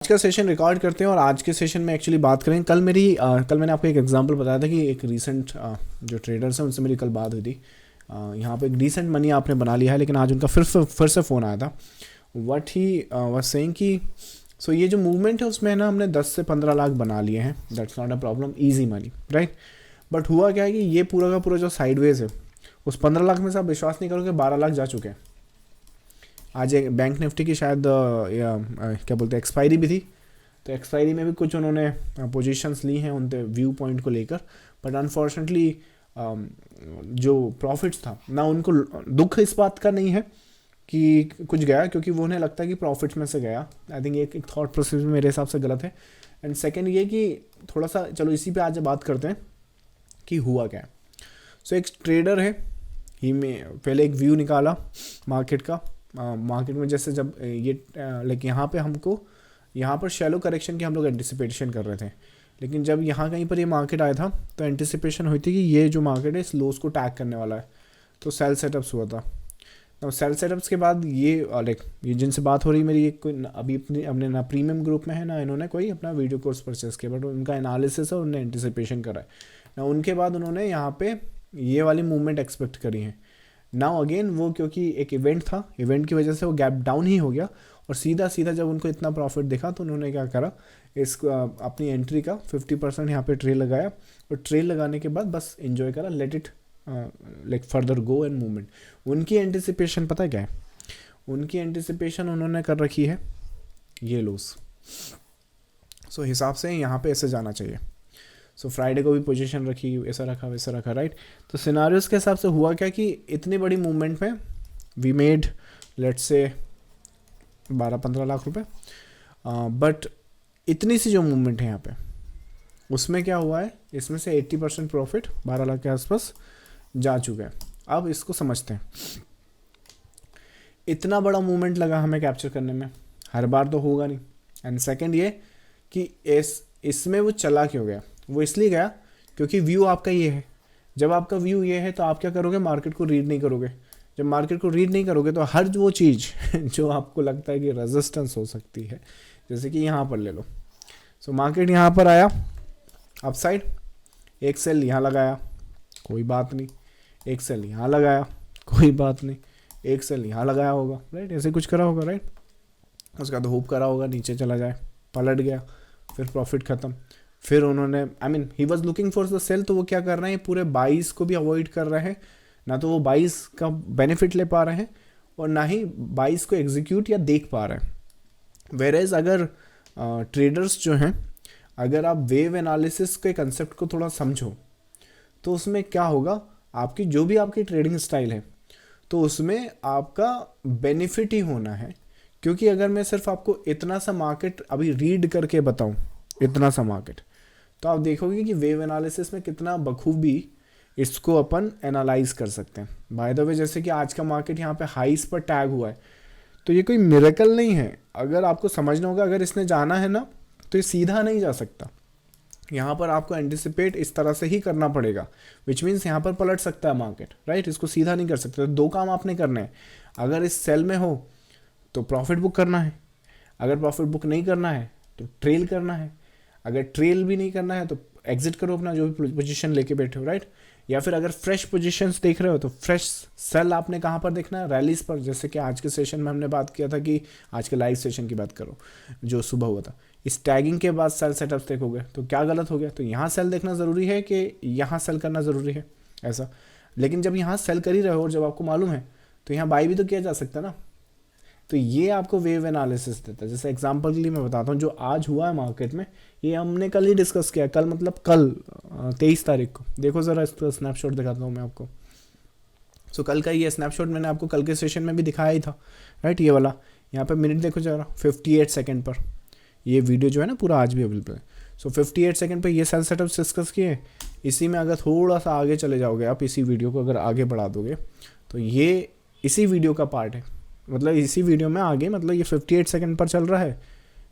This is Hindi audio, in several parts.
आज का सेशन रिकॉर्ड करते हैं और आज के सेशन में एक्चुअली बात करें। कल मैंने आपको एक एग्जांपल बताया था कि एक रीसेंट जो ट्रेडर्स हैं उनसे मेरी कल बात हुई थी। यहाँ पे एक डिसेंट मनी आपने बना लिया है, लेकिन आज उनका फिर से फ़ोन आया था। व्हाट ही वाज सेइंग कि सो ये जो मूवमेंट है उसमें ना हमने 10 से 15 लाख बना लिए हैं। That's not a problem, easy money, right. But हुआ क्या है कि ये पूरा का पूरा जो साइडवेज है उस 15 लाख में से आप विश्वास नहीं करोगे 12 लाख जा चुके हैं। आज एक बैंक निफ्टी की शायद क्या बोलते हैं एक्सपायरी भी थी, तो एक्सपायरी में भी कुछ उन्होंने पोजीशंस ली हैं उनके व्यू पॉइंट को लेकर। बट अनफॉर्चुनेटली जो प्रॉफिट्स था ना, उनको दुख इस बात का नहीं है कि कुछ गया, क्योंकि वो उन्हें लगता है कि प्रॉफिट्स में से गया। आई थिंक एक थॉट प्रोसेस मेरे हिसाब से गलत है। एंड सेकेंड ये कि थोड़ा सा चलो इसी पे आज बात करते हैं कि हुआ क्या है। सो एक ट्रेडर है, ही में पहले एक व्यू निकाला मार्केट का। मार्केट में जैसे जब ये लाइक यहाँ पर शैलो करेक्शन की हम लोग एंटिसिपेशन कर रहे थे, लेकिन जब यहाँ कहीं पर ये मार्केट आया था तो एंटिसिपेशन हुई थी कि ये जो मार्केट है इस लोस को टैग करने वाला है, तो सेल सेटअप्स हुआ था। तो सेल सेटअप्स के बाद ये जिनसे बात हो रही मेरी, ये कोई अभी अपने ना प्रीमियम ग्रुप में है ना इन्होंने कोई अपना वीडियो कोर्स परचेस किया, बट उनका एनालिसिस है, उन्होंने एंटिसिपेशन करा है ना। उनके बाद उन्होंने यहाँ पे ये वाली मूवमेंट एक्सपेक्ट करी है। नाउ अगेन वो क्योंकि एक इवेंट था, इवेंट की वजह से वो गैप डाउन ही हो गया, और सीधा जब उनको इतना प्रॉफिट दिखा तो उन्होंने क्या करा, अपनी एंट्री का 50% यहाँ पे ट्रेल लगाया, और ट्रेल लगाने के बाद बस एंजॉय करा, let it like further go and movement. उनकी एंटिसिपेशन पता है क्या है? उनकी एंटिसिपेशन उन्होंने कर रखी है ये लॉस। सो हिसाब से यहाँ पे ऐसे जाना चाहिए। सो फ्राइडे को भी पोजीशन रखी, ऐसा रखा वैसा रखा, राइट। तो सिनारियोस के हिसाब से हुआ क्या कि इतनी बड़ी मूवमेंट में we made let's say 12-15 lakh रुपए, बट इतनी सी जो मूवमेंट है यहाँ पे उसमें क्या हुआ है, इसमें से 80% प्रॉफिट 12 लाख के आसपास जा चुका है। अब इसको समझते हैं। इतना बड़ा मूवमेंट लगा हमें कैप्चर करने में, हर बार तो होगा नहीं। एंड सेकेंड ये कि इसमें वो चला क्यों गया? वो इसलिए गया क्योंकि व्यू आपका ये है। जब आपका व्यू ये है तो आप क्या करोगे, मार्केट को रीड नहीं करोगे। जब मार्केट को रीड नहीं करोगे तो हर वो चीज़ जो आपको लगता है कि रेजिस्टेंस हो सकती है, जैसे कि यहाँ पर ले लो। सो मार्केट यहाँ पर आया अपसाइड, एक सेल यहाँ लगाया, कोई बात नहीं। एक सेल यहाँ लगाया, कोई बात नहीं। एक सेल यहाँ लगाया होगा, राइट, ऐसे कुछ करा होगा, राइट। उसका बाद होप करा होगा नीचे चला जाए, पलट गया, फिर प्रॉफिट ख़त्म। फिर उन्होंने he was looking for the sale, तो वो क्या कर रहे हैं, पूरे 22 को भी अवॉइड कर रहे हैं। ना तो वो 22 का बेनिफिट ले पा रहे हैं और ना ही 22 को एग्जीक्यूट या देख पा रहे हैं। वेरेज अगर ट्रेडर्स जो हैं, अगर आप वेव एनालिसिस के कंसेप्ट को थोड़ा समझो तो उसमें क्या होगा, आपकी जो भी आपकी ट्रेडिंग स्टाइल है तो उसमें आपका बेनिफिट ही होना है। क्योंकि अगर मैं सिर्फ आपको इतना सा मार्केट अभी रीड करके बताऊं, इतना सा मार्केट, तो आप देखोगे कि वेव एनालिसिस में कितना बखूबी इसको अपन एनालाइज कर सकते हैं। बाय द वे, जैसे कि आज का मार्केट यहाँ पे हाईस पर टैग हुआ है, तो ये कोई मिरेकल नहीं है। अगर आपको समझना होगा, अगर इसने जाना है ना तो ये सीधा नहीं जा सकता। यहाँ पर आपको एंटिसिपेट इस तरह से ही करना पड़ेगा, विच मीन्स यहाँ पर पलट सकता है मार्केट, राइट। इसको सीधा नहीं कर सकते। तो दो काम आपने करने हैं। अगर इस सेल में हो तो प्रॉफिट बुक करना है, अगर प्रॉफिट बुक नहीं करना है तो ट्रेल करना है, अगर ट्रेल भी नहीं करना है तो एग्जिट करो अपना जो भी पोजीशन लेके बैठे हो, राइट। या फिर अगर फ्रेश पोजीशंस देख रहे हो तो फ्रेश सेल आपने कहाँ पर देखना है, रैलीज पर। जैसे कि आज के सेशन में हमने बात किया था कि आज के लाइव सेशन की बात करो जो सुबह हुआ था, इस टैगिंग के बाद सेल सेटअप्स देखोगे तो क्या गलत हो गया। तो यहाँ सेल देखना ज़रूरी है कि यहाँ सेल करना ज़रूरी है, ऐसा। लेकिन जब यहाँ सेल कर ही रहे हो और जब आपको मालूम है तो यहाँ बाई भी तो किया जा सकता है ना। तो ये आपको वेव एनालिसिस देता है। जैसे एग्जांपल के लिए मैं बताता हूँ, जो आज हुआ है मार्केट में, ये हमने कल ही डिस्कस किया। कल मतलब कल 23 तारीख को। देखो ज़रा इसका स्नैपशॉट दिखाता हूँ मैं आपको। सो कल का ये स्नैपशॉट मैंने आपको कल के सेशन में भी दिखाया ही था, राइट। ये वाला यहाँ पे मिनट देखो जरा, 58 सेकेंड पर ये वीडियो जो है ना पूरा आज भी अवेलेबल है। सो 58 सेकेंड पर ये सेल सेटअप डिस्कस किए। इसी में अगर थोड़ा सा आगे चले जाओगे आप, इसी वीडियो को अगर आगे बढ़ा दोगे तो ये इसी वीडियो का पार्ट है। मतलब इसी वीडियो में आगे, मतलब ये 58 सेकंड पर चल रहा है,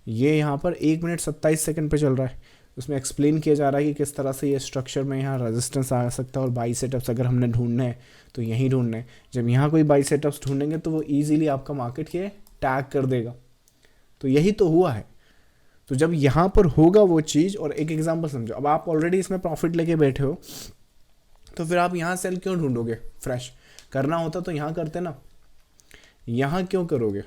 ये यहाँ पर 1 मिनट 27 सेकंड पे चल रहा है। उसमें एक्सप्लेन किया जा रहा है कि किस तरह से ये स्ट्रक्चर में यहाँ रेजिस्टेंस आ सकता है, और बाई सेटअप्स अगर हमने ढूंढने हैं तो यहीं ढूंढने हैं। जब यहाँ कोई बाई सेटअप्स ढूंढेंगे तो वो ईजिली आपका मार्केट के टैग कर देगा। तो यही तो हुआ है। तो जब यहाँ पर होगा वो चीज़, और एक एग्जांपल समझो, अब आप ऑलरेडी इसमें प्रॉफिट लेके बैठे हो, तो फिर आप यहाँ सेल क्यों ढूंढोगे? फ्रेश करना होता तो यहाँ करते ना, यहाँ क्यों करोगे?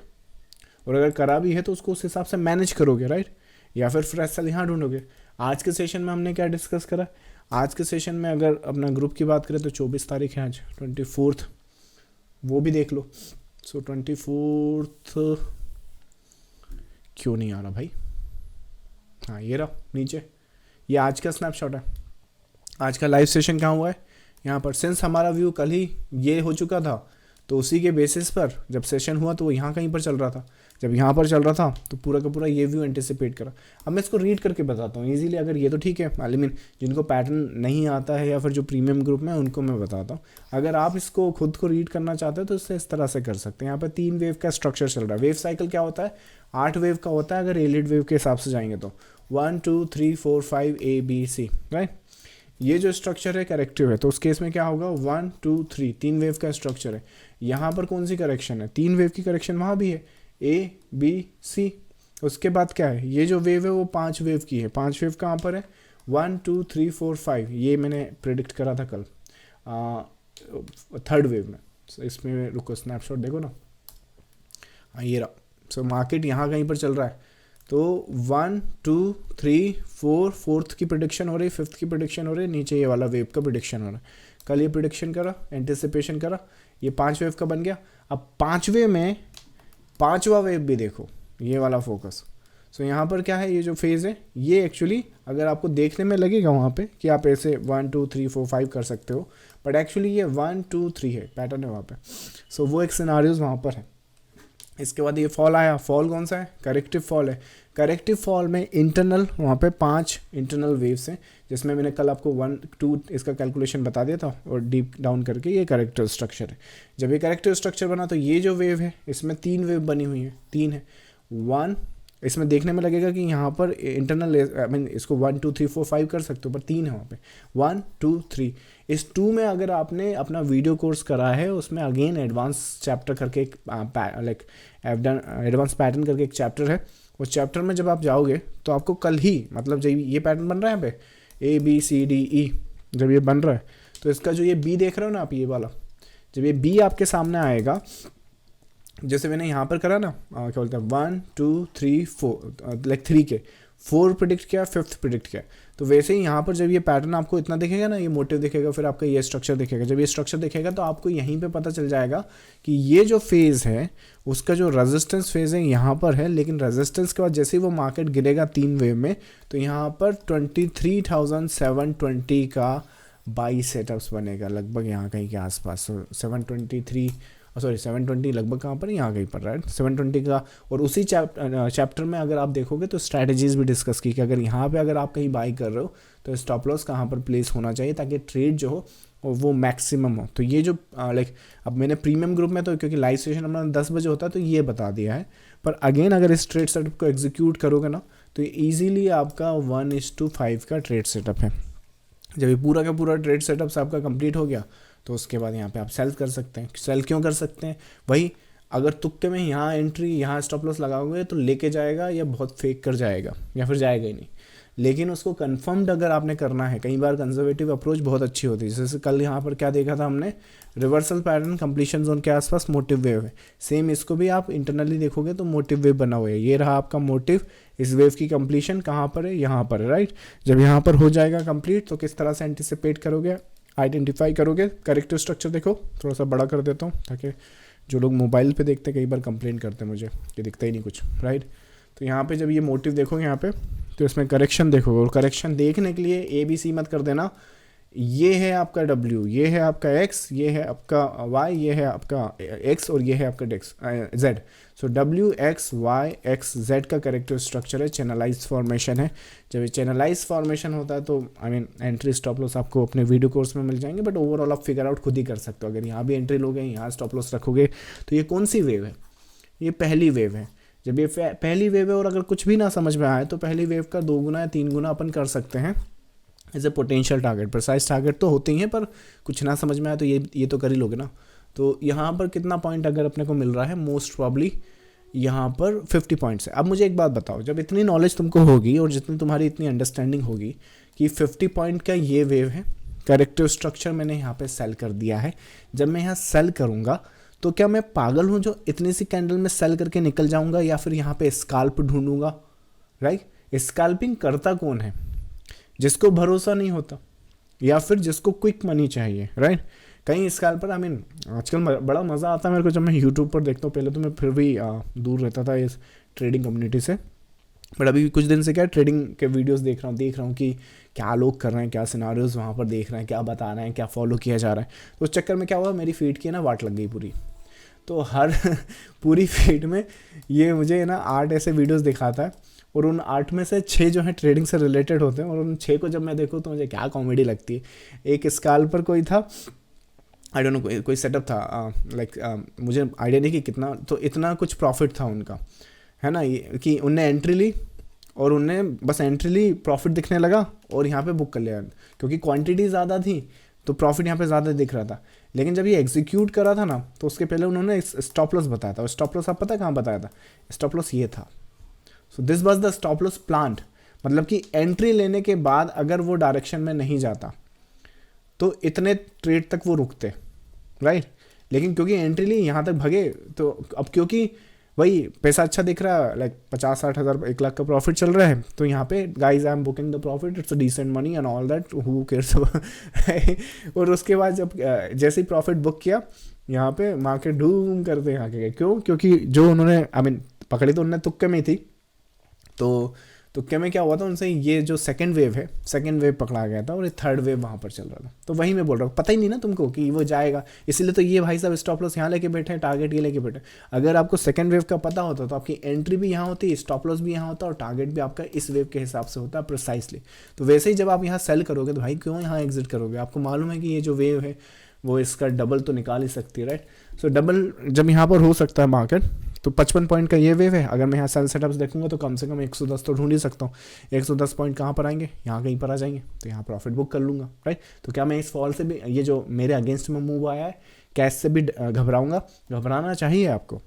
और अगर करा भी है तो उसको उस हिसाब से मैनेज करोगे, राइट? या फिर फ्रेश सेल यहाँ ढूंढोगे। आज के सेशन में हमने क्या डिस्कस करा? आज के सेशन में अगर अपना ग्रुप की बात करें तो 24 तारीख है आज, 24, वो भी देख लो। सो 24 क्यों नहीं आ रहा भाई? हाँ ये रहा नीचे, ये आज का स्नैपशॉट है। आज का लाइव सेशन कहाँ हुआ है? यहाँ पर। सिंस हमारा व्यू कल ही ये हो चुका था, तो उसी के बेसिस पर जब सेशन हुआ तो वो यहाँ कहीं पर चल रहा था। जब यहाँ पर चल रहा था तो पूरा का पूरा ये व्यू एंटिसिपेट करा। अब मैं इसको रीड करके बताता हूँ इजीली, अगर ये तो ठीक है, आई मीन जिनको पैटर्न नहीं आता है या फिर जो प्रीमियम ग्रुप में उनको मैं बताता हूँ। अगर आप इसको खुद को रीड करना चाहते हो तो इससे इस तरह से कर सकते हैं। यहाँ पर 3 वेव का स्ट्रक्चर चल रहा है। वेव साइकिल क्या होता है? 8 वेव का होता है अगर एलिड वेव के हिसाब से जाएंगे तो 1 2 3 4 5 ABC, राइट? ये जो स्ट्रक्चर है करेक्टिव है, तो उस केस में क्या होगा? 1 2 3, 3 वेव का स्ट्रक्चर है। यहाँ पर कौन सी करेक्शन है? 3 वेव की करेक्शन वहाँ भी है, ABC। उसके बाद क्या है? ये जो वेव है वो 5 वेव की है। 5 वेव कहाँ पर है? 1 2 3 4 5, ये मैंने प्रिडिक्ट करा था कल 3rd वेव में। इसमें रुको, स्नैपशॉट देखो ना, हाँ ये रहा। सो मार्केट यहाँ कहीं पर चल रहा है, तो 1 2 3 4, 4th की प्रिडिक्शन हो रही, 5th की प्रिडिक्शन हो रही, नीचे ये वाला वेव का प्रिडिक्शन हो रहा है। कल ये प्रिडिक्शन करा, एंटिसिपेशन करा, ये 5 वेव का बन गया। अब 5वें में 5वां वेव भी देखो, ये वाला फोकस। सो यहाँ पर क्या है? ये जो फेज़ है ये एक्चुअली अगर आपको देखने में लगेगा वहाँ पे कि आप ऐसे 1 2 3 4 5 कर सकते हो, बट एक्चुअली ये 1 2 3 है, पैटर्न है वहाँ पे। सो वो एक सिनारियोज वहाँ पर है। इसके बाद ये फॉल आया। फॉल कौन सा है? करेक्टिव फॉल है। करेक्टिव फॉल में इंटरनल वहाँ पे 5 इंटरनल वेव्स हैं, जिसमें मैंने कल आपको 1 2 इसका कैलकुलेशन बता दिया था, और डीप डाउन करके ये करेक्टिव स्ट्रक्चर है। जब ये करेक्टिव स्ट्रक्चर बना तो ये जो वेव है इसमें 3 वेव बनी हुई है, 3 है। 1 इसमें देखने में लगेगा कि यहाँ पर इंटरनल, आई मीन इसको 1 2 3 4 5 कर सकते हो, पर 3 है वहाँ पे, 1 2 3। इस 2 में अगर आपने अपना वीडियो कोर्स करा है, उसमें अगेन एडवांस चैप्टर करके एक लाइक एडवांस पैटर्न करके एक चैप्टर है। उस चैप्टर में जब आप जाओगे तो आपको कल ही, मतलब जब ये पैटर्न बन रहा है यहाँ पे ABCDE, जब ये बन रहा है तो इसका जो ये B देख रहे हो ना आप, ये वाला जब ये B आपके सामने आएगा, जैसे मैंने यहाँ पर करा ना, क्या बोलते हैं 1 2 3 4, लाइक 3 के 4 प्रिडिक्ट किया, 5th प्रिडिक्ट किया, तो वैसे ही यहाँ पर जब ये पैटर्न आपको इतना दिखेगा ना, ये मोटिव दिखेगा, फिर आपका ये स्ट्रक्चर दिखेगा। जब ये स्ट्रक्चर दिखेगा तो आपको यहीं पे पता चल जाएगा कि ये जो फेज़ है उसका जो रेजिस्टेंस फेज़ है यहाँ पर है, लेकिन रेजिस्टेंस के बाद जैसे ही वो मार्केट गिरेगा 3 वेव में, तो यहाँ पर 23,720 का बाई सेटअप्स बनेगा लगभग यहाँ कहीं के आसपास। 720 लगभग कहाँ पर, यहाँ कहीं पर, राइट? 720 का। और उसी चैप्टर में अगर आप देखोगे तो स्ट्रैटेजीज भी डिस्कस की कि अगर यहाँ पे अगर आप कहीं बाई कर रहे हो तो स्टॉप लॉस कहाँ पर प्लेस होना चाहिए ताकि ट्रेड जो हो वो मैक्सिमम हो। तो ये जो लाइक अब मैंने प्रीमियम ग्रुप में तो क्योंकि लाइव सेशन हमारा 10 बजे होता है तो ये बता दिया है, पर अगेन अगर इस ट्रेड सेटअप को एग्जीक्यूट करोगे ना तो ये ईजिली आपका 1:5 का ट्रेड सेटअप है। जब ये पूरा का पूरा ट्रेड सेटअप आपका कंप्लीट हो गया तो उसके बाद यहाँ पे आप सेल कर सकते हैं। सेल क्यों कर सकते हैं? वही अगर तुक्के में यहाँ एंट्री, यहाँ स्टॉप लॉस लगाओगे तो लेके जाएगा या बहुत फेक कर जाएगा या फिर जाएगा ही नहीं। लेकिन उसको कंफर्म्ड अगर आपने करना है, कई बार कंजर्वेटिव अप्रोच बहुत अच्छी होती है। जैसे कल यहाँ पर क्या देखा था हमने, रिवर्सल पैटर्न कंप्लीशन जोन के आसपास मोटिव वेव है। सेम इसको भी आप इंटरनली देखोगे तो मोटिव वेव बना हुआ है। ये रहा आपका मोटिव। इस वेव की कंप्लीशन कहाँ पर है? यहाँ पर है, राइट? जब यहाँ पर हो जाएगा कंप्लीट तो किस तरह से एंटिसिपेट करोगे, आइडेंटिफाई करोगे? करेक्टिव स्ट्रक्चर देखो, थोड़ा सा बड़ा कर देता हूँ ताकि जो लोग मोबाइल पे देखते हैं कई बार कंप्लेन करते हैं मुझे कि दिखता ही नहीं कुछ, राइट? तो यहाँ पे जब ये मोटिव देखोगे यहाँ पे तो इसमें करेक्शन देखोगे, और करेक्शन देखने के लिए ABC मत कर देना। ये है आपका W, ये है आपका X, ये है आपका Y, ये है आपका X और ये है आपका Z। सो W X Y X Z का करेक्टिव स्ट्रक्चर है, चैनलाइज फॉर्मेशन है। जब ये चैनलाइज फॉर्मेशन होता है तो I mean entry stop loss आपको अपने वीडियो कोर्स में मिल जाएंगे, बट ओवरऑल आप फिगर आउट खुद ही कर सकते हो। अगर यहाँ भी एंट्री लोगे, यहाँ स्टॉप लॉस रखोगे, तो ये कौन सी वेव है? ये पहली वेव है। जब ये पहली वेव है और अगर कुछ भी ना समझ में आए तो पहली वेव का 2 गुना या 3 गुना अपन कर सकते हैं as a potential target. Precise target तो होते ही हैं, पर कुछ ना समझ में आए तो ये तो कर ही लोगे ना। तो यहाँ पर कितना पॉइंट अगर अपने को मिल रहा है, मोस्ट प्रॉब्ली यहाँ पर 50 पॉइंट्स है। अब मुझे एक बात बताओ, जब इतनी नॉलेज तुमको होगी और जितनी तुम्हारी इतनी अंडरस्टैंडिंग होगी कि 50 पॉइंट का ये वेव है, करेक्टिव स्ट्रक्चर मैंने यहाँ पे सेल कर दिया है, जब मैं यहाँ सेल करूँगा तो क्या मैं पागल हूँ जो इतनी सी कैंडल में सेल करके निकल जाऊँगा, या फिर यहाँ पे स्काल्प ढूंढूंगा, राइट। स्काल्पिंग करता कौन है? जिसको भरोसा नहीं होता या फिर जिसको क्विक मनी चाहिए, राइट। कहीं स्कैल्पर, आई मीन आजकल बड़ा मज़ा आता है मेरे को जब मैं यूट्यूब पर देखता हूँ। पहले तो मैं फिर भी दूर रहता था इस ट्रेडिंग कम्युनिटी से, बट अभी कुछ दिन से क्या ट्रेडिंग के वीडियोस देख रहा हूँ कि क्या लोग कर रहे हैं, क्या सिनारियोज वहाँ पर देख रहे हैं, क्या बता रहे हैं, क्या फॉलो किया जा रहा है। तो उस चक्कर में क्या हुआ, मेरी फीड की ना वाट लग गई पूरी। तो हर पूरी फीड में ये मुझे ना 8 ऐसे वीडियोस दिखाता है, और उन 8 में से 6 जो है ट्रेडिंग से रिलेटेड होते हैं, और उन 6 को जब मैं देखूँ तो मुझे क्या कॉमेडी लगती है। एक स्कैल्पर कोई था, आई डोंट नो, कोई सेटअप था, मुझे आइडिया नहीं कि कितना, तो इतना कुछ प्रॉफिट था उनका, है ना, ये कि उनने एंट्री ली और उनने बस एंट्री ली, प्रॉफिट दिखने लगा और यहाँ पे बुक कर लिया, क्योंकि क्वांटिटी ज़्यादा थी तो प्रॉफिट यहाँ पे ज़्यादा दिख रहा था। लेकिन जब ये एग्जीक्यूट करा था ना, तो उसके पहले उन्होंने स्टॉप लॉस बताया था, और स्टॉप लॉस आप पता है कहाँ बताया था? स्टॉप लॉस ये था। So this was the stop loss plant, मतलब कि एंट्री लेने के बाद अगर वो डायरेक्शन में नहीं जाता तो इतने ट्रेड तक वो रुकते, राइट। लेकिन क्योंकि एंट्री ली, यहाँ तक भगे, तो अब क्योंकि वही पैसा अच्छा दिख रहा है, लाइक 50-60 हज़ार 1 लाख का प्रॉफिट चल रहा है, तो यहाँ पे guys I am booking the profit, it's a decent money and all that, who cares. और उसके बाद जब जैसे ही प्रॉफिट बुक किया, यहाँ पे मार्केट धूम करते यहाँ के, क्यों? क्योंकि जो उन्होंने, आई मीन पकड़ी तो उन्होंने तुक्के में थी, तो तुक्के में क्या हुआ था उनसे, ये जो सेकंड वेव है, सेकंड वेव पकड़ा गया था और ये थर्ड वेव वहाँ पर चल रहा था। तो वही मैं बोल रहा हूँ, पता ही नहीं ना तुमको कि वो जाएगा, इसीलिए तो ये भाई साहब स्टॉप लॉस यहाँ लेके बैठे हैं, टारगेट ये लेके बैठे हैं। अगर आपको सेकंड वेव का पता होता तो आपकी एंट्री भी यहाँ होती, स्टॉप लॉस भी यहाँ होता, और टारगेट भी आपका इस वेव के हिसाब से होता प्रिसाइसली। तो वैसे ही जब आप यहाँ सेल करोगे तो भाई क्यों यहाँ एग्जिट करोगे? आपको मालूम है कि ये जो वेव है वो इसका डबल तो निकाल ही सकती है, राइट। सो डबल जब यहाँ पर हो सकता है मार्केट, तो 55 पॉइंट का ये वेव है, अगर मैं यहाँ सेल सेटअप्स देखूंगा तो कम से कम 110 तो ढूंढ ही सकता हूँ। 110 पॉइंट कहाँ पर आएंगे? यहाँ कहीं पर आ जाएंगे, तो यहाँ प्रॉफिट बुक कर लूँगा, राइट। तो क्या मैं इस फॉल से भी, ये जो मेरे अगेंस्ट में मूव आया है, कैश से भी घबराऊंगा? घबराना चाहिए आपको,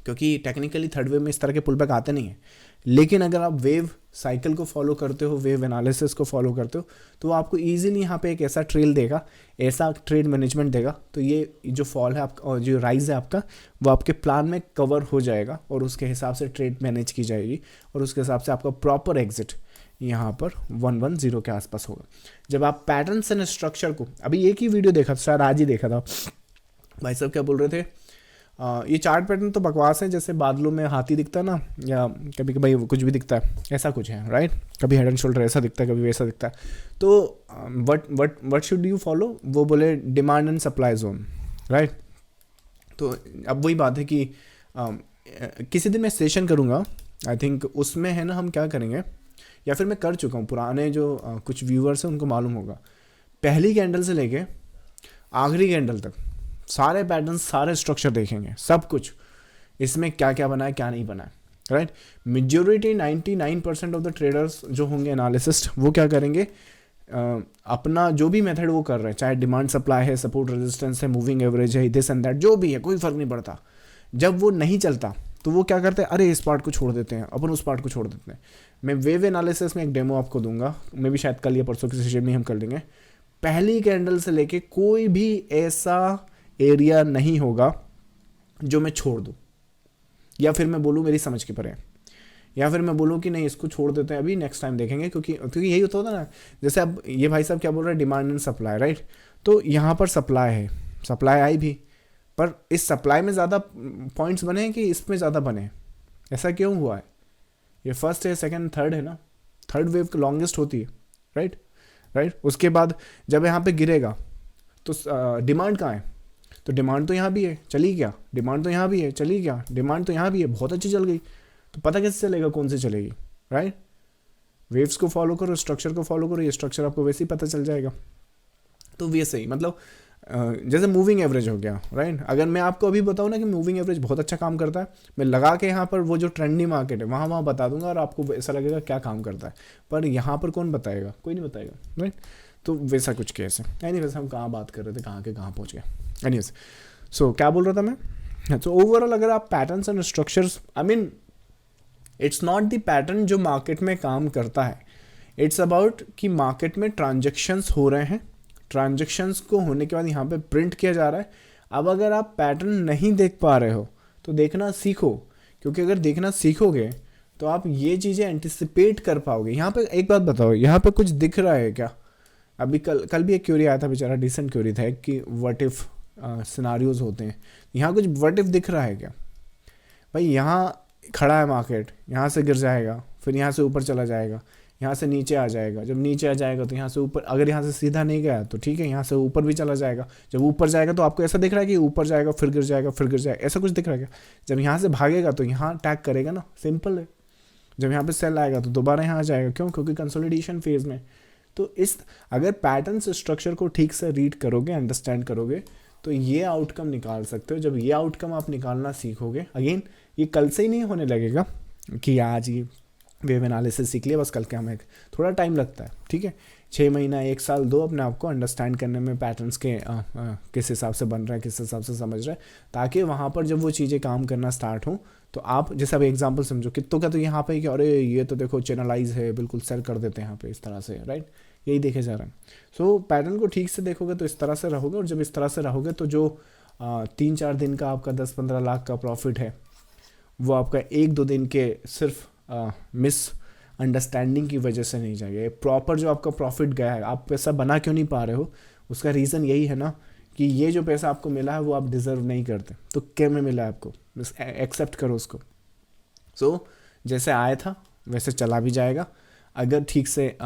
क्योंकि टेक्निकली थर्ड वेव में इस तरह के पुल बैक आते नहीं हैं। लेकिन अगर आप वेव साइकिल को फॉलो करते हो, वेव एनालिसिस को फॉलो करते हो, तो आपको ईजिली यहाँ पे एक ऐसा ट्रेल देगा, ऐसा ट्रेड मैनेजमेंट देगा, तो ये जो फॉल है आपका और जो राइज है आपका, वो आपके प्लान में कवर हो जाएगा, और उसके हिसाब से ट्रेड मैनेज की जाएगी, और उसके हिसाब से आपका प्रॉपर एग्जिट यहाँ पर 110 के आसपास होगा। जब आप पैटर्न्स एंड स्ट्रक्चर को, अभी एक ही वीडियो देखा था, शायद आज ही देखा था, भाई साहब क्या बोल रहे थे, ये चार्ट पैटर्न तो बकवास है, जैसे बादलों में हाथी दिखता है ना, या कभी कभी कुछ भी दिखता है, ऐसा कुछ है, राइट। कभी हेड एंड शोल्डर ऐसा दिखता है, कभी वैसा दिखता है। तो व्हाट शुड यू फॉलो? वो बोले demand and supply zone, right. तो अब वही बात है कि किसी दिन मैं सेशन करूँगा, आई थिंक उसमें है ना, हम क्या करेंगे, या फिर मैं कर चुका हूँ, पुराने जो कुछ व्यूअर्स हैं उनको मालूम होगा, पहली कैंडल से लेके आखिरी कैंडल तक सारे पैटर्न्स, सारे स्ट्रक्चर देखेंगे, सब कुछ, इसमें क्या क्या बना है, क्या नहीं बना है, right. Majority 99% of the traders जो होंगे एनालिसिस्ट, वो क्या करेंगे, अपना जो भी मेथड वो कर रहे हैं, चाहे डिमांड सप्लाई है, सपोर्ट रेजिस्टेंस है, मूविंग एवरेज है, दिस एंड दैट, जो भी है, कोई फर्क नहीं पड़ता। जब वो नहीं चलता तो वो क्या करते हैं, अरे इस पार्ट को छोड़ देते हैं, अपन उस पार्ट को छोड़ देते हैं। मैं वेव एनालिसिस में एक डेमो आपको दूंगा, मैं भी शायद कल या परसों की सेशन में हम कर लेंगे। पहली कैंडल से लेके कोई भी ऐसा एरिया नहीं होगा जो मैं छोड़ दूं, या फिर मैं बोलूं मेरी समझ के परे, या फिर मैं बोलूं कि नहीं इसको छोड़ देते हैं, अभी नेक्स्ट टाइम देखेंगे, क्योंकि यही होता था ना। जैसे अब ये भाई साहब क्या बोल रहे हैं, डिमांड एंड सप्लाई, राइट। तो यहाँ पर सप्लाई है, सप्लाई आई भी, पर इस सप्लाई में ज़्यादा पॉइंट्स बने हैं कि इसमें ज़्यादा बने हैं? ऐसा क्यों हुआ है? ये फर्स्ट है, सेकंड, थर्ड है ना, थर्ड वेव लॉन्गेस्ट होती है, राइट। उसके बाद जब यहाँ पे गिरेगा तो डिमांड कहाँ है? तो डिमांड तो यहाँ भी है, चली गया, डिमांड तो यहाँ भी है, चली गया, डिमांड तो यहाँ भी है, बहुत अच्छी चल गई। तो पता कैसे चलेगा कौन सी चलेगी, राइट। वेव्स को फॉलो करो, स्ट्रक्चर को फॉलो करो, ये स्ट्रक्चर आपको वैसे ही पता चल जाएगा। तो वैसे ही मतलब जैसे मूविंग एवरेज हो गया, राइट। अगर मैं आपको अभी बताऊँ ना कि मूविंग एवरेज बहुत अच्छा काम करता है, मैं लगा के यहाँ पर वो जो ट्रेंडी मार्केट है वहाँ बता दूंगा, और आपको ऐसा लगेगा क्या काम करता है, पर यहाँ पर कौन बताएगा? कोई नहीं बताएगा, राइट। तो वैसा कुछ केस है। एनीवेज हम कहाँ बात कर रहे थे, कहाँ के कहाँ पहुँच गए। एनीवेज सो क्या बोल रहा था मैं, तो ओवरऑल अगर आप patterns and structures, I mean it's not the pattern जो मार्केट में काम करता है, इट्स अबाउट कि मार्केट में ट्रांजेक्शन्स हो रहे हैं, ट्रांजेक्शन्स को होने के बाद यहाँ पे प्रिंट किया जा रहा है। अब अगर आप पैटर्न नहीं देख पा रहे हो तो देखना सीखो, क्योंकि अगर देखना सीखोगे तो आप ये चीज़ें एंटिसिपेट कर पाओगे। यहाँ पे एक बात बताओ, यहाँ पे कुछ दिख रहा है क्या? अभी कल भी एक क्यूरी आया था, बेचारा डिसेंट क्यूरी था कि व्हाट इफ़ सिनारियोज होते हैं, यहाँ कुछ व्हाट इफ़ दिख रहा है क्या भाई? यहाँ खड़ा है मार्केट, यहाँ से गिर जाएगा, फिर यहाँ से ऊपर चला जाएगा, यहाँ से नीचे आ जाएगा, जब नीचे आ जाएगा तो यहाँ से ऊपर, अगर यहाँ से सीधा नहीं गया तो ठीक है, यहाँ से ऊपर भी चला जाएगा, जब ऊपर जाएगा तो आपको ऐसा दिख रहा है कि ऊपर जाएगा फिर गिर जाएगा फिर गिर जाएगा, ऐसा कुछ दिख रहा है क्या? जब यहाँ से भागेगा तो यहाँ टैग करेगा ना, सिंपल है। जब यहाँ पे सेल आएगा तो दोबारा यहाँ आ जाएगा, क्यों? क्योंकि कंसोलिडेशन फेज में। तो इस अगर पैटर्न स्ट्रक्चर को ठीक से रीड करोगे, अंडरस्टैंड करोगे, तो ये आउटकम निकाल सकते हो। जब ये आउटकम आप निकालना सीखोगे, अगेन ये कल से ही नहीं होने लगेगा कि आज ये वेव एनालिसिस सीख लिया बस कल के, हमें थोड़ा टाइम लगता है, ठीक है, 6 महीना 1 साल 2 अपने आप को अंडरस्टैंड करने में, पैटर्न्स के किस हिसाब से बन रहा है, किस हिसाब से समझ रहा है, ताकि वहाँ पर जब वो चीज़ें काम करना स्टार्ट हो तो आप, जैसे अब एग्जांपल समझो कितों का, तो यहाँ पे कि अरे ये तो देखो चैनलाइज है, बिल्कुल सेल कर देते हैं यहाँ पे इस तरह से, राइट, यही देखे जा रहा है। सो पैटर्न को ठीक से देखोगे तो इस तरह से रहोगे, और जब इस तरह से रहोगे तो जो 3-4 दिन का आपका 10-15 लाख का प्रॉफिट है, वो आपका 1-2 दिन के सिर्फ मिस अंडरस्टैंडिंग की वजह से नहीं जाएगा। प्रॉपर जो आपका प्रॉफिट गया है, आप पैसा बना क्यों नहीं पा रहे हो, उसका रीज़न यही है ना कि ये जो पैसा आपको मिला है वो आप डिज़र्व नहीं करते, तो क्या में मिला है आपको, बस एक्सेप्ट करो उसको। सो जैसे आया था वैसे चला भी जाएगा, अगर ठीक से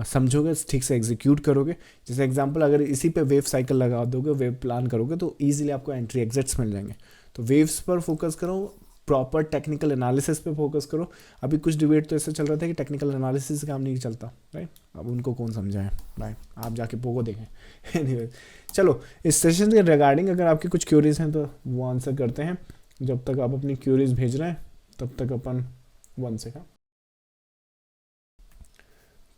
समझोगे, ठीक से एग्जीक्यूट करोगे। जैसे एग्जांपल, अगर इसी पे वेव साइकिल लगा दोगे, वेव प्लान करोगे, तो ईजिली आपको एंट्री एग्जिट्स मिल जाएंगे। तो वेव्स पर फोकस करो, प्रॉपर टेक्निकल एनालिसिस पे फोकस करो। अभी कुछ डिबेट तो ऐसा चल रहा था कि टेक्निकल एनालिसिस काम नहीं चलता, राइट, अब उनको कौन समझाए, राइट, आप जाके पोगो देखें। एनीवे, चलो इस सेशन के रिगार्डिंग अगर आपकी कुछ क्यूरीज हैं तो वो आंसर करते हैं। जब तक आप अपनी क्यूरीज भेज रहे हैं तब तक अपन 1 सेकंड,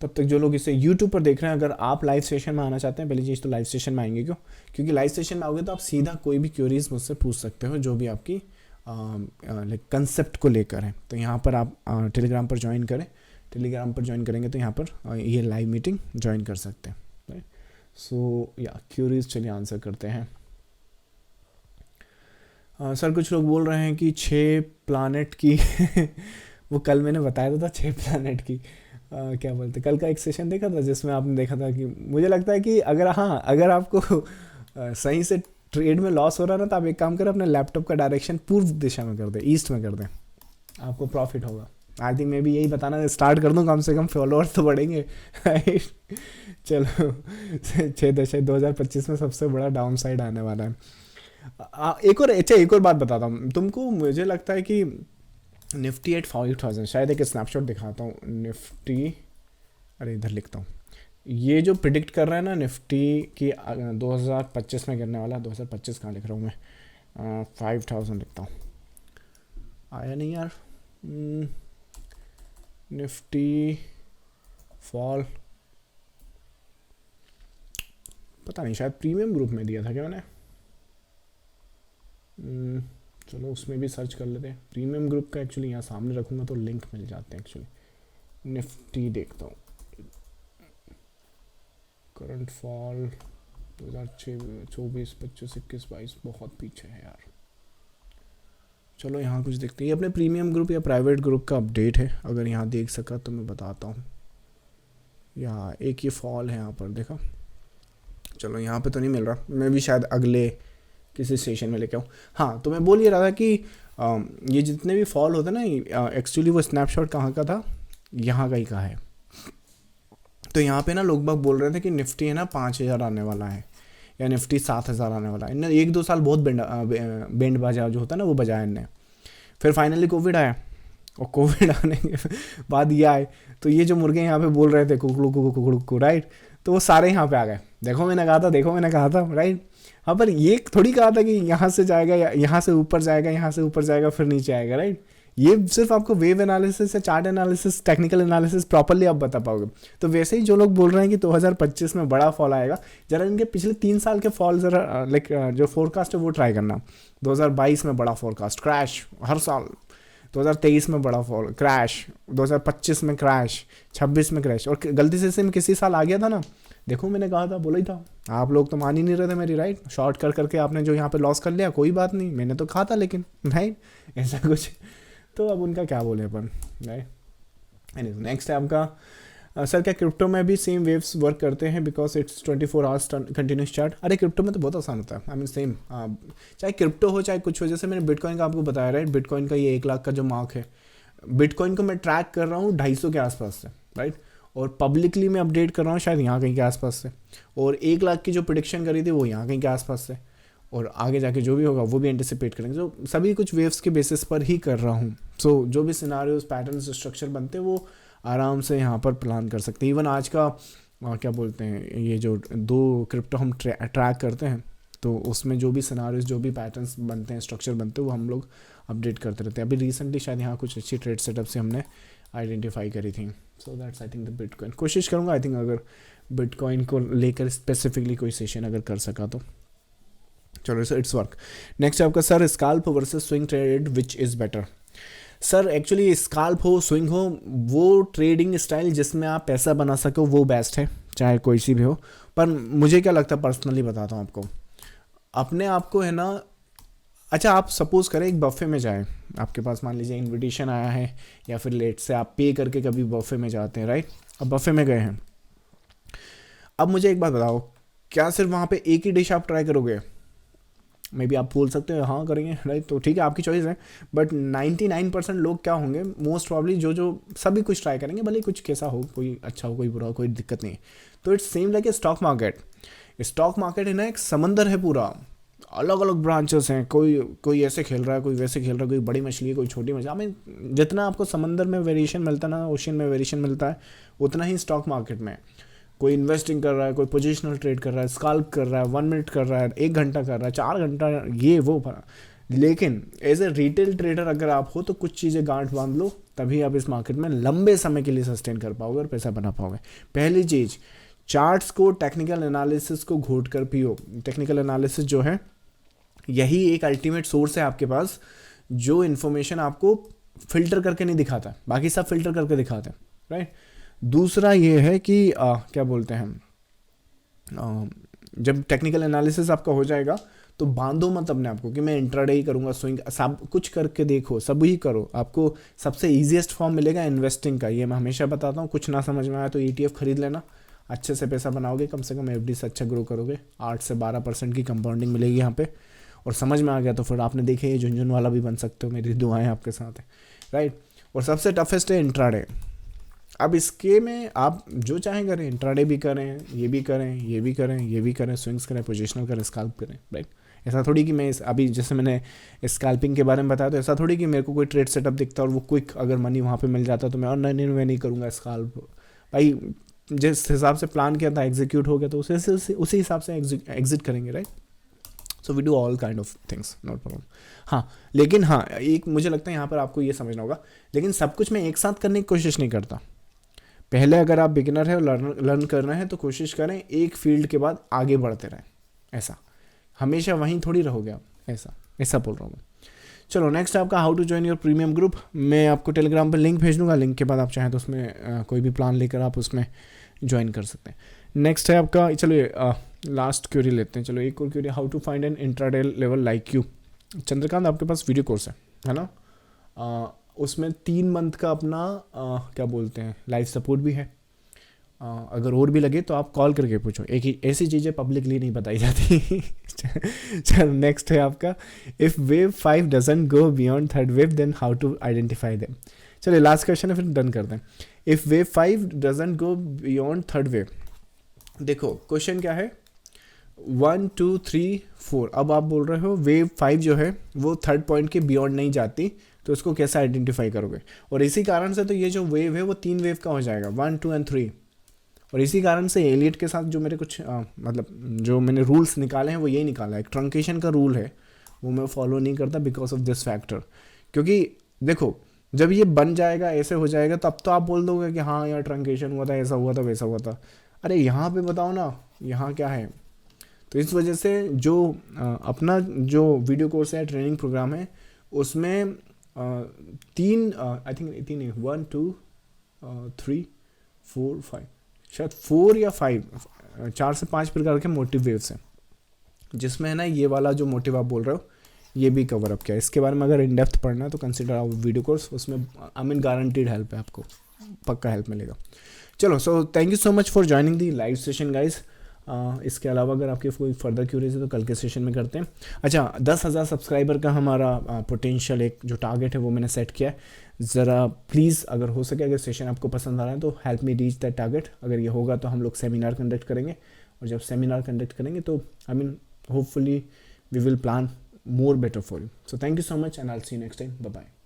तब तक जो लोग इसे YouTube पर देख रहे हैं, अगर आप लाइव सेशन में आना चाहते हैं, पहली चीज़ तो लाइव सेशन में आएंगे, क्यों? क्योंकि लाइव सेशन में आओगे तो आप सीधा कोई भी क्यूरीज मुझसे पूछ सकते हो, जो भी आपकी लाइक कंसेप्ट को लेकर है। तो यहाँ पर आप टेलीग्राम पर ज्वाइन करें, टेलीग्राम पर ज्वाइन करेंगे तो यहाँ पर ये लाइव मीटिंग ज्वाइन कर सकते हैं, राइट। सो या क्यूरीज चलिए आंसर करते हैं। सर कुछ लोग बोल रहे हैं कि 6 प्लानट की वो कल मैंने बताया था 6 प्लानट की क्या बोलते, कल का एक सेशन देखा था जिसमें आपने देखा था कि मुझे लगता है कि अगर आपको सही से ट्रेड में लॉस हो रहा है ना, तो आप एक काम करें, अपने लैपटॉप का डायरेक्शन पूर्व दिशा में कर दें, ईस्ट में कर दें, आपको प्रॉफिट होगा। आई थिंक मैं भी यही बताना स्टार्ट कर दूं, कम से कम फॉलोअर्स तो बढ़ेंगे। चलो 2025 में सबसे बड़ा डाउन साइड आने वाला है। एक और बात बताता हूँ तुमको, मुझे लगता है कि निफ्टी एट 5000, शायद एक स्नैपशॉट दिखाता हूँ निफ्टी, अरे इधर लिखता हूँ, ये जो प्रिडिक्ट कर रहा है ना निफ्टी की 2025 में गिरने वाला, 2025 कहाँ लिख रहा हूँ मैं, 5000 लिखता हूँ, आया नहीं यार, निफ्टी फॉल, पता नहीं, शायद प्रीमियम ग्रुप में दिया था क्या मैंने, चलो उसमें भी सर्च कर लेते हैं। प्रीमियम ग्रुप का एक्चुअली यहाँ सामने रखूँगा तो लिंक मिल जाते हैं एक्चुअली। निफ्टी देखता हूँ, करंट फॉल 2024, 25, 21, 22 बहुत पीछे है यार। चलो यहाँ कुछ देखते हैं, ये अपने प्रीमियम ग्रुप या प्राइवेट ग्रुप का अपडेट है, अगर यहाँ देख सका तो मैं बताता हूँ। यहाँ एक ये फॉल है यहाँ पर, देखा, चलो यहाँ पे तो नहीं मिल रहा, मैं भी शायद अगले किसी सेशन में लेके आऊँ। हाँ, तो मैं बोल ये रहा था कि ये जितने भी फॉल होते ना, एक्चुअली वो स्नैपशॉट कहाँ का था, यहाँ का ही का है। तो यहाँ पे ना लोग बाग बोल रहे थे कि निफ्टी है ना 5000 आने वाला है, या निफ्टी 7000 आने वाला है। इनने 1-2 साल बहुत बैंड बाजा जो होता है ना वो बजाया इनने, फिर फाइनली कोविड आया, और कोविड आने के बाद ये आए, तो ये जो मुर्गे यहाँ पे बोल रहे थे कुकड़ू, राइट, तो वो सारे यहाँ पे आ गए। देखो मैंने कहा था, राइट। हाँ, पर ये थोड़ी कहा था कि यहाँ से जाएगा, यहाँ से ऊपर जाएगा, यहाँ से ऊपर जाएगा फिर नीचे आएगा, राइट। ये सिर्फ आपको वेव एनालिसिस या chart analysis, technical analysis properly आप बता पाओगे। तो वैसे ही जो लोग बोल रहे हैं कि 2025 में बड़ा फॉल आएगा, जरा इनके पिछले 3 साल के फॉल जरा लाइक जो फोरकास्ट है वो ट्राई करना। 2022 में बड़ा फोरकास्ट, क्रैश हर साल। 2023 में बड़ा फॉल, क्रैश। 2025 में क्रैश, 26 में क्रैश। और गलती से सेम किसी साल आ गया था ना, देखो मैंने कहा था, बोला ही था, आप लोग तो मान ही नहीं रहे थे मेरी, राइट। शॉर्ट कर करके आपने जो यहाँ पे लॉस कर लिया, कोई बात नहीं, मैंने तो कहा था लेकिन, राइट, ऐसा कुछ। तो अब उनका क्या बोले अपन, राइट। नेक्स्ट है आपका सर क्या क्रिप्टो में भी सेम वेव्स वर्क करते हैं because it's 24 hours continuous chart? अरे क्रिप्टो में तो बहुत आसान होता है, आई मीन सेम, चाहे क्रिप्टो हो चाहे कुछ हो। जैसे मैंने बिटकॉइन का आपको बताया, राइट, बिटकॉइन का ये 1 लाख का जो मार्क है, बिटकॉइन को मैं ट्रैक कर रहा हूँ 250 के आसपास से, राइट, और पब्लिकली मैं अपडेट कर रहा हूँ शायद यहाँ कहीं के आसपास से, और 1 लाख की जो प्रेडिक्शन करी थी वो यहाँ कहीं के आसपास से, और आगे जाके जो भी होगा वो भी एंटिसिपेट करेंगे। तो सभी कुछ वेव्स के बेसिस पर ही कर रहा हूँ। सो जो भी सिनारियोज, पैटर्न्स, स्ट्रक्चर बनते हैं वो आराम से यहाँ पर प्लान कर सकते हैं। इवन आज का क्या बोलते हैं, ये जो 2 क्रिप्टो हम ट्रैक करते हैं, तो उसमें जो भी सिनारियोज, जो भी पैटर्न्स बनते हैं, स्ट्रक्चर बनते हैं, वो हम लोग अपडेट करते रहते हैं। अभी रिसेंटली शायद यहाँ कुछ अच्छी ट्रेड सेटअप से हमने आइडेंटिफाई करी थी। So that's I think the bitcoin. कोशिश करूँगा आई थिंक अगर बिटकॉइन को लेकर स्पेसिफिकली कोई सेशन अगर कर सका तो। चलो सर, इट्स वर्क। नेक्स्ट है आपका sir scalp versus swing trade which is better? Sir actually scalp हो, स्विंग हो, वो ट्रेडिंग स्टाइल जिसमें आप पैसा बना सको वो बेस्ट है, चाहे कोई सी भी हो। पर मुझे क्या लगता है, पर्सनली बताता हूँ आपको, अपने आप को है ना, अच्छा आप सपोज करें एक बफे में जाएं, आपके पास मान लीजिए इनविटेशन आया है, या फिर लेट से आप पे करके कभी बफे में जाते हैं, राइट। अब बफे में गए हैं, अब मुझे एक बात बताओ, क्या सिर्फ वहाँ पे एक ही डिश आप ट्राई करोगे? मे बी आप बोल सकते हैं हाँ करेंगे, राइट, तो ठीक है, आपकी चॉइस है। बट 99% लोग क्या होंगे, मोस्ट प्रॉब्ली जो सभी कुछ ट्राई करेंगे, भले कुछ कैसा हो, कोई अच्छा हो कोई बुरा हो, कोई दिक्कत नहीं है। तो it's same like a stock market. Stock market है ना, एक समंदर है पूरा, अलग अलग ब्रांचेस हैं, कोई ऐसे खेल रहा है, कोई वैसे खेल रहा है, कोई बड़ी मछली है, कोई छोटी मछली। हमें जितना आपको समंदर में वेरिएशन मिलता है ना, ओशन में वेरिएशन मिलता है, उतना ही स्टॉक मार्केट में। कोई इन्वेस्टिंग कर रहा है, कोई पोजिशनल ट्रेड कर रहा है, स्काल्प कर रहा है, 1 मिनट कर रहा है, 1 घंटा कर रहा है, 4 घंटा, ये वो। लेकिन एज ए रिटेल ट्रेडर अगर आप हो तो कुछ चीज़ें गांठ बांध लो, तभी आप इस मार्केट में लंबे समय के लिए सस्टेन कर पाओगे और पैसा बना पाओगे। पहली चीज़, चार्ट्स को, टेक्निकल एनालिसिस को घोट कर पियो। टेक्निकल एनालिसिस जो है, यही एक अल्टीमेट सोर्स है आपके पास, जो इन्फॉर्मेशन आपको फिल्टर करके नहीं दिखाता, बाकी सब फिल्टर करके दिखाते हैं, राइट। दूसरा ये है कि क्या बोलते हैं, जब टेक्निकल एनालिसिस आपका हो जाएगा तो बांधो मत अपने आपको कि मैं इंट्राडे ही करूँगा, स्विंग, सब कुछ करके देखो, सब ही करो। आपको सबसे ईजीएस्ट फॉर्म मिलेगा इन्वेस्टिंग का, ये मैं हमेशा बताता हूँ। कुछ ना समझ में आया तो ETF खरीद लेना, अच्छे से पैसा बनाओगे, कम से कम FD से अच्छा ग्रो करोगे, 8 से 12% की कंपाउंडिंग मिलेगी यहाँ पे। और समझ में आ गया तो फिर आपने देखे ये झुंझुन वाला भी बन सकते हो, मेरी दुआएं आपके साथ है, राइट। और सबसे टफेस्ट है इंट्राडे। अब इसके में आप जो चाहें करें, इंट्राडे भी करें, ये भी करें, ये भी करें, ये भी करें, स्विंग्स करें, पोजिशनल करें, स्काल्प करें, राइट। ऐसा थोड़ी कि मैं अभी जैसे मैंने स्काल्पिंग के बारे में बताया, तो ऐसा थोड़ी कि मेरे को कोई ट्रेड सेटअप दिखता और वो क्विक अगर मनी वहाँ पे मिल जाता तो मैं, और नहीं मैं नहीं करूँगा स्काल्प। भाई जिस हिसाब से प्लान किया था एग्जीक्यूट हो गया, तो उसी हिसाब से एग्जिट करेंगे, right. So we do all kind of things, not problem. हाँ, लेकिन हाँ, एक मुझे लगता है यहाँ पर आपको ये समझना होगा, लेकिन सब कुछ मैं एक साथ करने की कोशिश नहीं करता। पहले अगर आप बिगिनर है और लर्न कर रहे हैं तो कोशिश करें एक फील्ड के बाद आगे बढ़ते रहें, ऐसा हमेशा वहीं थोड़ी रहोगे आप, ऐसा बोल रहा हूँ मैं। चलो नेक्स्ट आपका how to join your premium group. मैं आपको टेलीग्राम पर लिंक भेज दूँगा, लिंक के बाद आप चाहें तो उसमें कोई भी प्लान लेकर आप उसमें ज्वाइन कर सकते हैं। नेक्स्ट है आपका, चलो लास्ट क्वेरी लेते हैं। चलो एक और query, how to find an intraday level like you. Chandrakant, आपके पास वीडियो कोर्स है ना, उसमें 3 मंथ का अपना क्या बोलते हैं लाइफ सपोर्ट भी है। अगर और भी लगे तो आप कॉल करके पूछो, एक ही ऐसी चीज़ें पब्लिकली नहीं बताई जाती। चलो नेक्स्ट है आपका, if wave 5 doesn't go beyond third wave then how to identify them. चलिए लास्ट क्वेश्चन है, फिर डन करते हैं। If wave 5 doesn't go beyond third wave, देखो क्वेश्चन क्या है, 1 2 3 4। अब आप बोल रहे हो वेव 5 जो है वो थर्ड पॉइंट के बियॉन्ड नहीं जाती, तो उसको कैसे आइडेंटिफाई करोगे। और इसी कारण से तो ये जो वेव है वो 3 वेव का हो जाएगा, 1 2 एंड 3। और इसी कारण से एलियट के साथ जो मेरे कुछ मतलब जो मैंने रूल्स निकाले हैं वो यही निकाला है। एक ट्रंकेशन का रूल है, वो मैं फॉलो नहीं करता बिकॉज ऑफ दिस फैक्टर। क्योंकि देखो जब ये बन जाएगा, ऐसे हो जाएगा, तब तो आप बोल दोगे कि हाँ यार ट्रंकेशन हुआ था, ऐसा हुआ था, वैसा हुआ था। अरे यहाँ पे बताओ ना, यहाँ क्या है। तो इस वजह से जो अपना जो वीडियो कोर्स है, ट्रेनिंग प्रोग्राम है, उसमें तीन, आई थिंक तीन नहीं, 1 2 3 4 5, शायद 4 या 5, 4 से 5 प्रकार के मोटिव वेव्स हैं, जिसमें है ना ये वाला जो मोटिव आप बोल रहे हो ये भी कवर अप किया है। इसके बारे में अगर इन डेप्थ पढ़ना है तो कंसिडर आवर वीडियो कोर्स, उसमें आई मीन गारंटीड हेल्प है, आपको पक्का हेल्प मिलेगा। चलो, so thank you so much for joining the live session guys. इसके अलावा अगर आपके कोई फर्दर क्यूरीज है तो कल के सेशन में करते हैं। अच्छा, 10,000 सब्सक्राइबर का हमारा पोटेंशियल एक जो टारगेट है वो मैंने सेट किया है। ज़रा प्लीज़ अगर हो सके, अगर सेशन आपको पसंद आ रहा है तो help me reach that target. अगर ये होगा तो हम लोग सेमिनार कंडक्ट करेंगे, और जब सेमिनार कंडक्ट करेंगे तो I mean hopefully we will plan more better for you. So thank you so much and I'll see you next time. Bye bye.